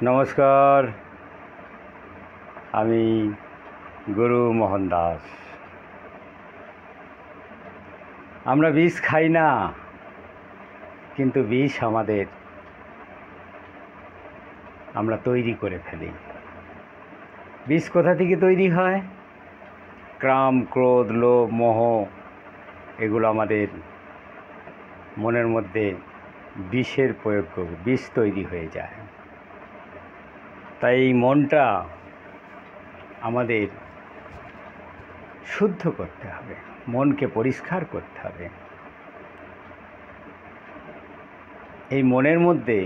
নমস্কার, আমি গুরু মোহন দাস। আমরা বিষ খাই না, কিন্তু বিষ আমরা তৈরি করে ফেলি। বিষ কোথা থেকে তৈরি হয়? কাম, ক্রোধ, লোভ, মোহ, এগুলো আমাদের মনের মধ্যে বিষের প্রয়োগ করে বিষ তৈরি হয়ে যায়। তাই এই মনটা আমাদের শুদ্ধ করতে হবে, মনকে পরিষ্কার করতে হবে। এই মনের মধ্যে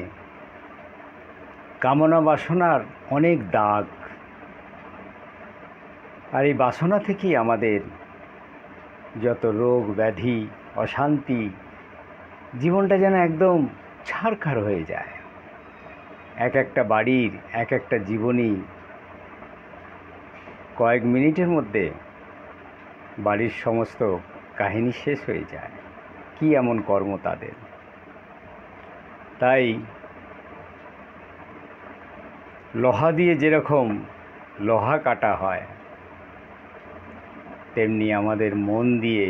কামনা বাসনার অনেক দাগ, আর এই বাসনা থেকেই আমাদের যত রোগ ব্যাধি, অশান্তি, জীবনটা যেন একদম ছারখার হয়ে যায়। এক একটা বাড়ির এক একটা জীবনী কয়েক মিনিটের মধ্যে বাড়ির সমস্ত কাহিনী শেষ হয়ে যায়। কি এমন কর্ম তাদের? তাই লোহা দিয়ে যেরকম লোহা কাটা হয়, তেমনি আমাদের মন দিয়ে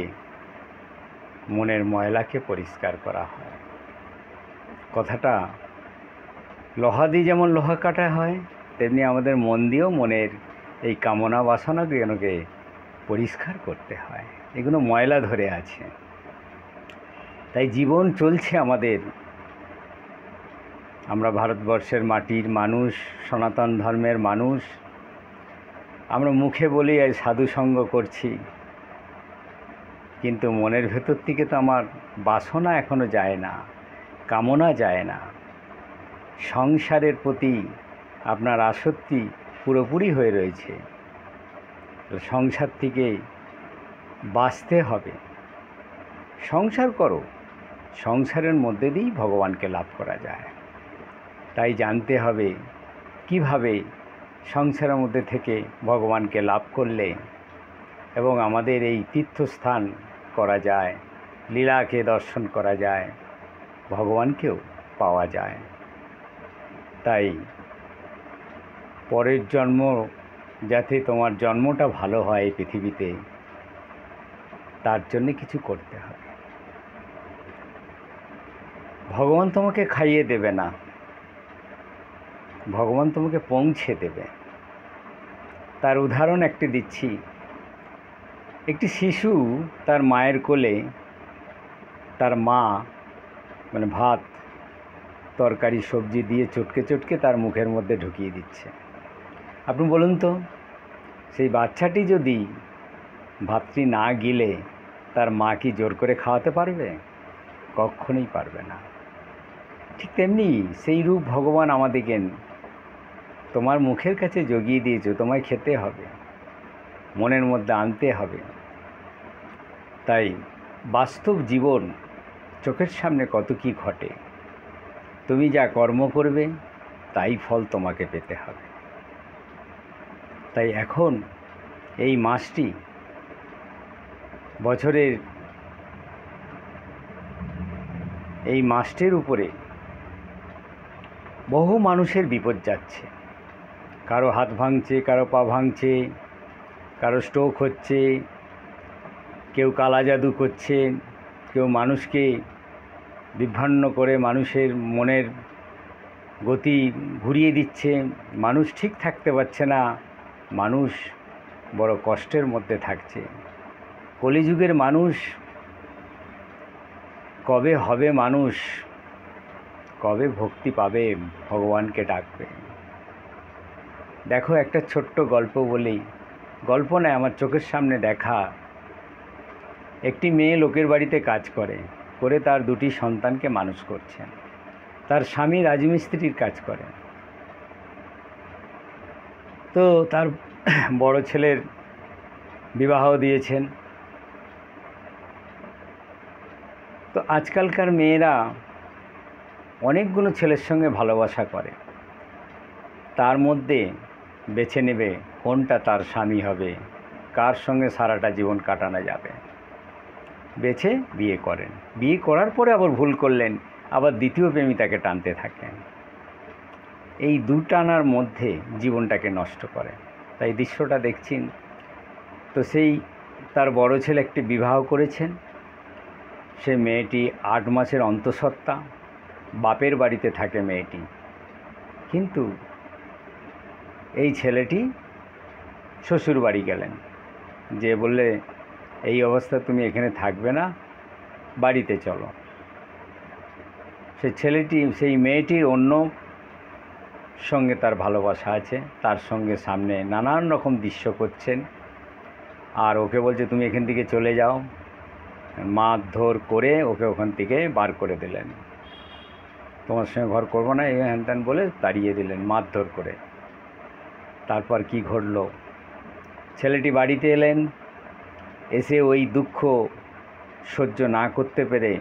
মনের ময়লাকে পরিষ্কার করা হয়। কথাটা, লোহা দিয়ে যেমন লোহা কাটা হয়, তেমনি আমাদের মন দিয়েও মনের এই কামনা বাসনাগুলোকে পরিষ্কার করতে হয়। এগুলো ময়লা ধরে আছে। তাই জীবন চলছে আমাদের। আমরা ভারতবর্ষের মাটির মানুষ, সনাতন ধর্মের মানুষ। আমরা মুখে বলি এই সাধুসঙ্গ করছি, কিন্তু মনের ভেতর থেকে তো আমার বাসনা এখনো যায় না, কামনা যায় না। সংসারের প্রতি আপনার আসক্তি পুরোপুরি হয়ে রয়েছে। সংসার থেকে বাঁচতে হবে। সংসার করো, সংসারের মধ্যে দিয়েই ভগবানকে লাভ করা যায়। তাই জানতে হবে কিভাবে সংসারের মধ্যে থেকে ভগবানকে লাভ করলে এবং আমাদের এই তীর্থস্থান করা যায়, লীলাকে দর্শন করা যায়, ভগবানকেও পাওয়া যায়। তাই পরের জন্ম যাতে তোমার জন্মটা ভালো হয় এই পৃথিবীতে, তার জন্য কিছু করতে হবে। ভগবান তোমাকে খাইয়ে দেবে না, ভগবান তোমাকে পৌঁছে দেবে। তার উদাহরণ একটি দিচ্ছি। একটি শিশু তার মায়ের কোলে তার মা ভাত তরকারি সবজি দিয়ে চটকে চটকে তার মুখের মধ্যে ঢুকিয়ে দিচ্ছে। আপনি বলুন তো, সেই বাচ্চাটি যদি ভাতটি না গিলে তার মা কি জোর করে খাওয়াতে পারবে? কখনোই পারবে না। ঠিক তেমনি সেই রূপ ভগবান আমাদেরকে তোমার মুখের কাছে জগিয়ে দিয়েছে, তোমায় খেতে হবে, মনের মধ্যে আনতে হবে। তাই বাস্তব জীবন চোখের সামনে কত কি ঘটে, তুমি যা কর্ম করবে তাই ফল তোমাকে পেতে হবে। তাই এখন এই মাসটি, বছরের এই মাসটির উপরে বহু মানুষের বিপদ যাচ্ছে। কারো হাত ভাঙছে, কারো পা ভাঙছে, কারো স্ট্রোক হচ্ছে, কেউ কালা জাদু করছে, কেউ মানুষকে বিভ্রান্ত করে মানুষের মনের গতি ঘুরিয়ে দিচ্ছে। মানুষ ঠিক থাকতে পারছে না, মানুষ বড় কষ্টের মধ্যে থাকছে। কলিযুগের মানুষ কবে হবে মানুষ, কবে ভক্তি পাবে, ভগবানকে ডাকবে? দেখো, একটা ছোট্ট গল্প বলি। গল্প নয়, আমার চোখের সামনে দেখা। একটি মেয়ে লোকের বাড়িতে কাজ করে, করে তার দুটি সন্তানকে মানুষ করছেন। তার স্বামী রাজমিস্ত্রির কাজ করে। তো তার বড় ছেলের বিবাহ দিয়েছেন। তো আজকালকার মেয়েরা অনেকগুলো ছেলের সঙ্গে ভালোবাসা করে, তার মধ্যে বেছে নেবে কোনটা তার স্বামী হবে, কার সঙ্গে সারাটা জীবন কাটানো যাবে। বেছে বিয়ে করেন। বিয়ে করার পরে আবার ভুল করলেন, আবার দ্বিতীয় প্রেমিতাকে টানতে থাকেন। এই দুটানার মধ্যে জীবনটাকে নষ্ট করে। তাই দৃশ্যটা দেখছেন তো, সেই তার বড় ছেলে একটি বিবাহ করেছেন, সে মেয়েটি 8 মাসের অন্তঃসত্ত্বা, বাপের বাড়িতে থাকে মেয়েটি। কিন্তু এই ছেলেটি শ্বশুর বাড়ি গেলেন, যে বললে এই অবস্থা তুমি এখানে থাকবে না, বাড়িতে চলো। সেই মেয়েটির অন্য সঙ্গে তার ভালোবাসা আছে, তার সঙ্গে সামনে নানান রকম দৃশ্য করছেন, আর ওকে বলছে তুমি এখান থেকে চলে যাও। মারধর করে ওকে ওখান থেকে বার করে দিলেন, তোমার সঙ্গে ঘর করবো না, এই হ্যান ত্যান বলে তাড়িয়ে দিলেন মারধর করে। তারপর কি ঘটল, ছেলেটি বাড়িতে এলেন, এসে ওই দুঃখ সহ্য না করতে পেরে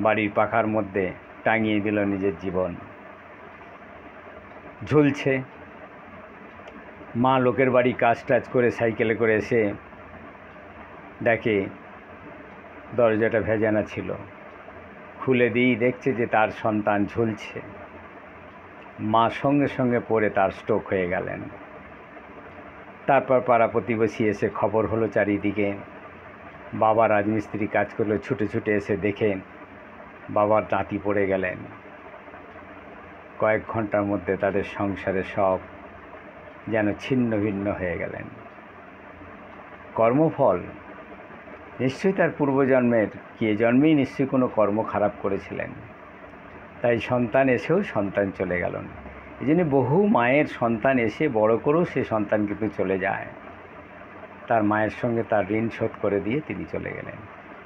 বাড়ির পাখার মধ্যে টাঙিয়ে দিল নিজের জীবন। ঝুলছে। মা লোকের বাড়ি কাজ টাজ করে সাইকেলে করে এসে দেখে দরজাটা ভেজানো ছিল, খুলে দিয়েই দেখছে যে তার সন্তান ঝুলছে। মা সঙ্গে সঙ্গে পড়ে তার স্ট্রোক হয়ে গেলেন। তারপর পাড়া প্রতিবেশী এসে খবর হলো চারিদিকে, বাবা রাজমিস্ত্রি কাজ করলো, ছুটে ছুটে এসে দেখেন বাবার দাঁতি পড়ে গেলেন। কয়েক ঘন্টার মধ্যে তাদের সংসারে সব যেন ছিন্ন ভিন্ন হয়ে গেলেন। কর্মফল নিশ্চয়ই তার পূর্বজন্মের, কি এ জন্মেই নিশ্চয়ই কোনো কর্ম খারাপ করেছিলেন, তাই সন্তান এসেও সন্তান চলে গেলেন। এই জন্য বহু মায়ের সন্তান এসে বড় করেও সে সন্তান কিন্তু চলে যায়, তার মায়ের সঙ্গে তার ঋণ শোধ করে দিয়ে তিনি চলে গেলেন।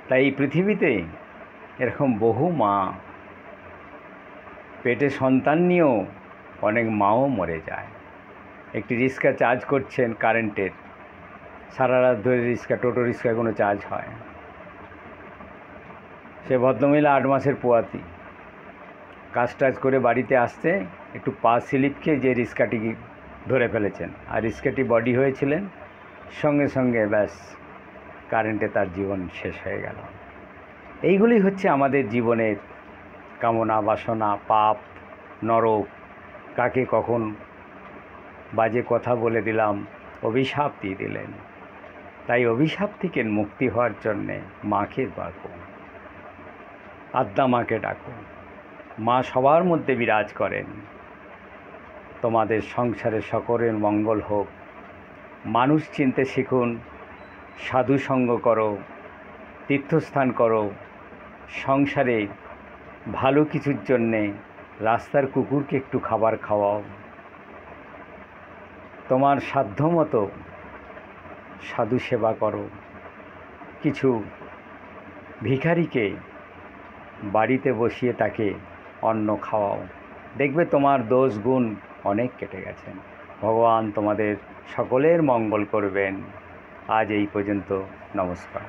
তাই এই পৃথিবীতে এরকম বহু মা, পেটে সন্তান নিয়েও অনেক মাও মরে যায়। একটি রিক্সা চার্জ করছেন কারেন্টের, সারা রাত ধরে টোটো রিক্সায় কোনো চার্জ হয়। সে ভদ্রমহিলা 8 মাসের পোয়াতি, কাজ টাজ করে বাড়িতে আসতে একটু পা স্লিপ খেয়ে যে রিক্সাটি ধরে ফেলেছেন, আর রিক্সাটি বডি হয়েছিলেন, সঙ্গে সঙ্গে ব্যাস কারেন্টে তার জীবন শেষ হয়ে গেল। এইগুলি হচ্ছে আমাদের জীবনের কামনা বাসনা, পাপ, নরক, কাকে কখন বাজে কথা বলে দিলাম, অভিশাপ দিয়ে দিলেন। তাই অভিশাপ থেকে মুক্তি হওয়ার জন্যে মাকে ডাকো, আদ্যা মাকে ডাকো। মা সবার মধ্যে বিরাজ করেন। তোমাদের সংসারে সকলের মঙ্গল হোক। মানুষ চিনতে শিখুন, সাধু সঙ্গ করো, তীর্থস্থান করো, সংসারে ভালো কিছুর জন্যে রাস্তার কুকুরকে একটু খাবার খাওয়াও, তোমার সাধ্যমতো সাধু সেবা করো, কিছু ভিখারিকে বাড়িতে বসিয়ে তাকে অন্ন খাওয়াও, দেখবে তোমার দোষ গুণ অনেক কেটে গেছেন। ভগবান তোমাদের সকলের মঙ্গল করবেন। আজ এই পর্যন্ত, নমস্কার।